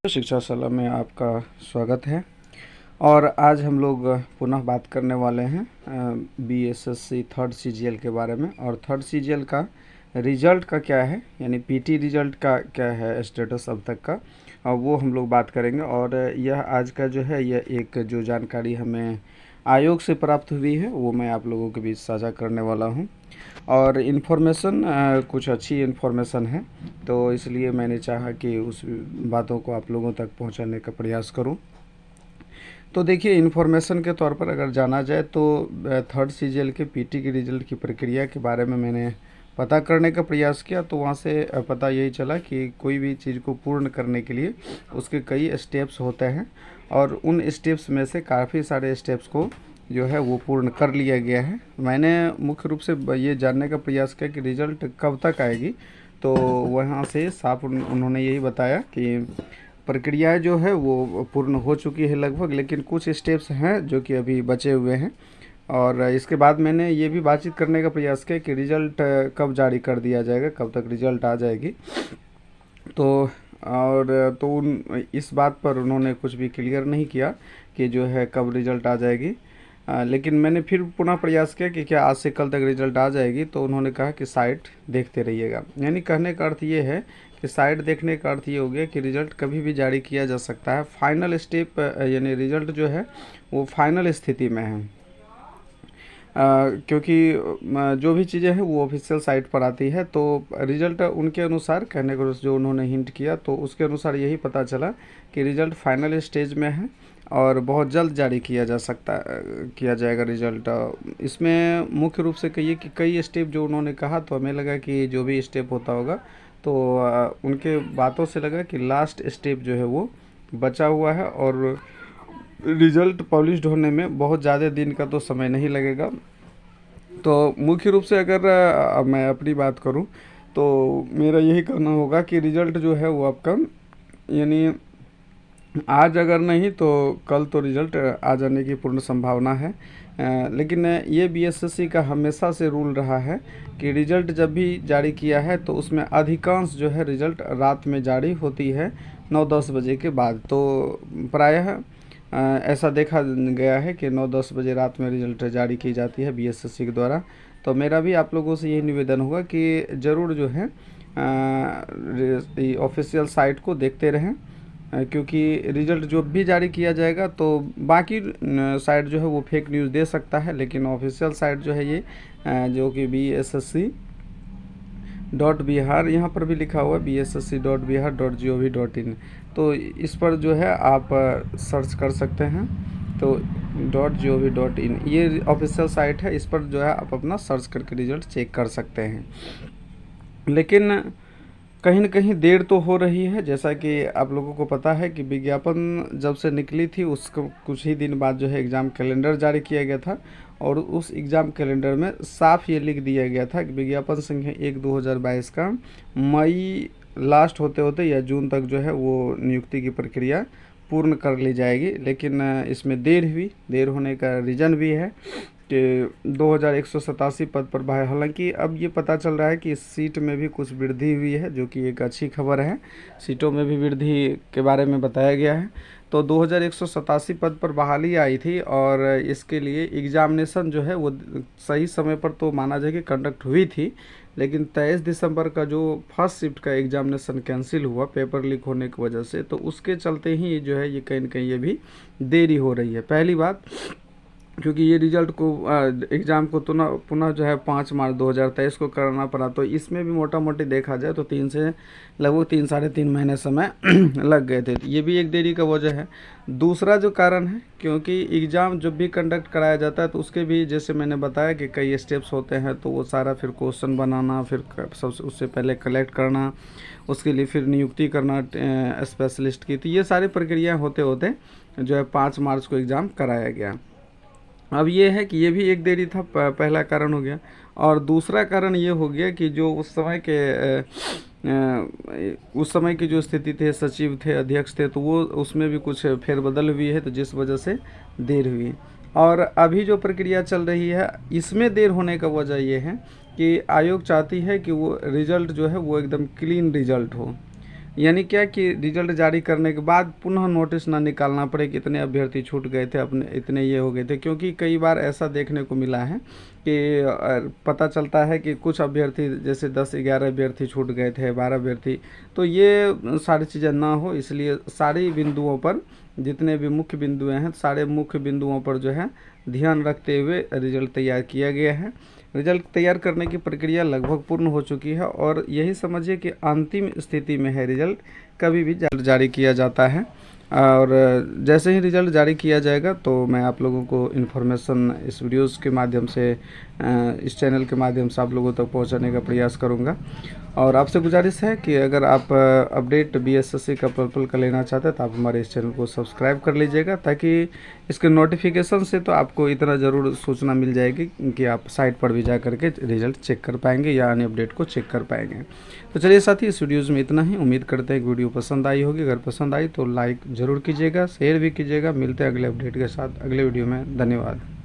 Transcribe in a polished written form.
शिक्षा सलाह में आपका स्वागत है। और आज हम लोग पुनः बात करने वाले हैं बीएसएससी थर्ड सीजीएल के बारे में। और थर्ड सीजीएल का रिज़ल्ट का क्या है, यानी पीटी रिज़ल्ट का क्या है स्टेटस अब तक का, और वो हम लोग बात करेंगे। और यह आज का जो है यह एक जो जानकारी हमें आयोग से प्राप्त हुई है वो मैं आप लोगों के बीच साझा करने वाला हूं। और इन्फॉर्मेशन कुछ अच्छी इन्फॉर्मेशन है, तो इसलिए मैंने चाहा कि उस बातों को आप लोगों तक पहुंचाने का प्रयास करूं। तो देखिए, इन्फॉर्मेशन के तौर पर अगर जाना जाए तो थर्ड सीजीएल के पीटी की रिज़ल्ट की प्रक्रिया के बारे में मैंने पता करने का प्रयास किया। तो वहाँ से पता यही चला कि कोई भी चीज़ को पूर्ण करने के लिए उसके कई स्टेप्स होते हैं, और उन स्टेप्स में से काफ़ी सारे स्टेप्स को जो है वो पूर्ण कर लिया गया है। मैंने मुख्य रूप से ये जानने का प्रयास किया कि रिज़ल्ट कब तक आएगी। तो वहाँ से साफ उन्होंने यही बताया कि प्रक्रिया जो है वो पूर्ण हो चुकी है लगभग, लेकिन कुछ स्टेप्स हैं जो कि अभी बचे हुए हैं। और इसके बाद मैंने ये भी बातचीत करने का प्रयास किया कि रिज़ल्ट कब जारी कर दिया जाएगा, कब तक रिज़ल्ट आ जाएगी। तो इस बात पर उन्होंने कुछ भी क्लियर नहीं किया कि जो है कब रिज़ल्ट आ जाएगी। लेकिन मैंने फिर पुनः प्रयास किया कि क्या आज से कल तक रिज़ल्ट आ जाएगी। तो उन्होंने कहा कि साइट देखते रहिएगा। यानी कहने का अर्थ ये है कि साइट देखने का अर्थ ये हो गया कि रिज़ल्ट कभी भी जारी किया जा सकता है। फाइनल स्टेप यानी रिज़ल्ट जो है वो फाइनल स्थिति में है, क्योंकि जो भी चीज़ें हैं वो ऑफिशियल साइट पर आती है। तो रिज़ल्ट उनके अनुसार, कहने को जो उन्होंने हिंट किया तो उसके अनुसार यही पता चला कि रिज़ल्ट फाइनल स्टेज में है और बहुत जल्द जारी किया जाएगा रिज़ल्ट। इसमें मुख्य रूप से कहिए कि कई स्टेप जो उन्होंने कहा, तो हमें लगा कि जो भी स्टेप होता होगा, तो उनके बातों से लगा कि लास्ट स्टेप जो है वो बचा हुआ है और रिज़ल्ट पब्लिश्ड होने में बहुत ज़्यादा दिन का तो समय नहीं लगेगा। तो मुख्य रूप से अगर मैं अपनी बात करूं तो मेरा यही कहना होगा कि रिज़ल्ट जो है वो आपका, यानी आज अगर नहीं तो कल तो रिज़ल्ट आ जाने की पूर्ण संभावना है। लेकिन ये बीएसएससी का हमेशा से रूल रहा है कि रिज़ल्ट जब भी जारी किया है तो उसमें अधिकांश जो है रिज़ल्ट रात में जारी होती है 9-10 बजे के बाद। तो प्रायः ऐसा देखा गया है कि 9-10 बजे रात में रिज़ल्ट जारी की जाती है बीएसएससी के द्वारा। तो मेरा भी आप लोगों से यही निवेदन होगा कि ज़रूर जो है ऑफिशियल साइट को देखते रहें, क्योंकि रिज़ल्ट जो भी जारी किया जाएगा तो बाकी साइट जो है वो फेक न्यूज़ दे सकता है, लेकिन ऑफिशियल साइट जो है ये जो कि BSSC.Bihar, यहाँ पर भी लिखा हुआ है BSSC.Bihar.gov.in। तो इस पर जो है आप सर्च कर सकते हैं। तो .gov.in ये ऑफिशियल साइट है, इस पर जो है आप अपना सर्च करके रिज़ल्ट चेक कर सकते हैं। लेकिन कहीं न कहीं देर तो हो रही है। जैसा कि आप लोगों को पता है कि विज्ञापन जब से निकली थी उसको कुछ ही दिन बाद जो है एग्ज़ाम कैलेंडर जारी किया गया था, और उस एग्ज़ाम कैलेंडर में साफ ये लिख दिया गया था कि विज्ञापन संख्या 1/2022 का मई लास्ट होते होते या जून तक जो है वो नियुक्ति की प्रक्रिया पूर्ण कर ली जाएगी। लेकिन इसमें देर हुई। देर होने का रीज़न भी है कि 2187 पद पर भाई, हालांकि अब ये पता चल रहा है कि इस सीट में भी कुछ वृद्धि हुई है, जो कि एक अच्छी खबर है। सीटों में भी वृद्धि के बारे में बताया गया है। तो 2187 पद पर बहाली आई थी, और इसके लिए एग्ज़ामिनेशन जो है वो सही समय पर तो माना जाए कि कंडक्ट हुई थी, लेकिन 23 दिसंबर का जो फर्स्ट शिफ्ट का एग्ज़ामिनेशन कैंसिल हुआ पेपर लीक होने की वजह से, तो उसके चलते ही जो है ये कहीं न कहीं ये भी देरी हो रही है। पहली बात, क्योंकि ये रिज़ल्ट को एग्ज़ाम को पुनः जो है 5 मार्च 2023 को कराना पड़ा। तो इसमें भी मोटा मोटी देखा जाए तो लगभग 3-3.5 महीने समय लग गए थे। ये भी एक देरी का वजह है। दूसरा जो कारण है, क्योंकि एग्ज़ाम जब भी कंडक्ट कराया जाता है तो उसके भी, जैसे मैंने बताया कि कई स्टेप्स होते हैं, तो वो सारा फिर क्वेश्चन बनाना, फिर सबसे उससे पहले कलेक्ट करना, उसके लिए फिर नियुक्ति करना स्पेशलिस्ट की। तो ये सारी प्रक्रिया होते होते जो है 5 मार्च को एग्ज़ाम कराया गया। अब ये है कि ये भी एक देरी था, पहला कारण हो गया। और दूसरा कारण ये हो गया कि जो उस समय की जो स्थिति थे, सचिव थे, अध्यक्ष थे, तो वो उसमें भी कुछ फेरबदल हुई है, तो जिस वजह से देर हुई। और अभी जो प्रक्रिया चल रही है इसमें देर होने का वजह ये है कि आयोग चाहती है कि वो रिज़ल्ट जो है वो एकदम क्लीन रिज़ल्ट हो। यानी क्या कि रिजल्ट जारी करने के बाद पुनः नोटिस ना निकालना पड़े कि इतने अभ्यर्थी छूट गए थे, अपने इतने ये हो गए थे। क्योंकि कई बार ऐसा देखने को मिला है कि पता चलता है कि कुछ अभ्यर्थी जैसे 10-11 अभ्यर्थी छूट गए थे, 12 अभ्यर्थी, तो ये सारी चीज़ें ना हो इसलिए सारी बिंदुओं पर, जितने भी मुख्य बिंदुएं हैं सारे मुख्य बिंदुओं पर जो है ध्यान रखते हुए रिजल्ट तैयार किया गया है। रिजल्ट तैयार करने की प्रक्रिया लगभग पूर्ण हो चुकी है और यही समझिए कि अंतिम स्थिति में है रिजल्ट, कभी भी जारी किया जाता है। और जैसे ही रिजल्ट जारी किया जाएगा तो मैं आप लोगों को इन्फॉर्मेशन इस वीडियोस के माध्यम से, इस चैनल के माध्यम से आप लोगों तक पहुंचाने का प्रयास करूंगा। और आपसे गुजारिश है कि अगर आप अपडेट बीएसएससी का पल का लेना चाहते हैं तो आप हमारे इस चैनल को सब्सक्राइब कर लीजिएगा, ताकि इसके नोटिफिकेशन से तो आपको इतना ज़रूर सूचना मिल जाएगी कि आप साइट पर भी जा करके रिजल्ट चेक कर पाएंगे या अन्य अपडेट को चेक कर पाएंगे। तो चलिए साथी, इस वीडियोज़ में इतना ही। उम्मीद करते हैं कि वीडियो पसंद आई होगी। अगर पसंद आई तो लाइक ज़रूर कीजिएगा, शेयर भी कीजिएगा। मिलते हैं अगले अपडेट के साथ अगले वीडियो में। धन्यवाद।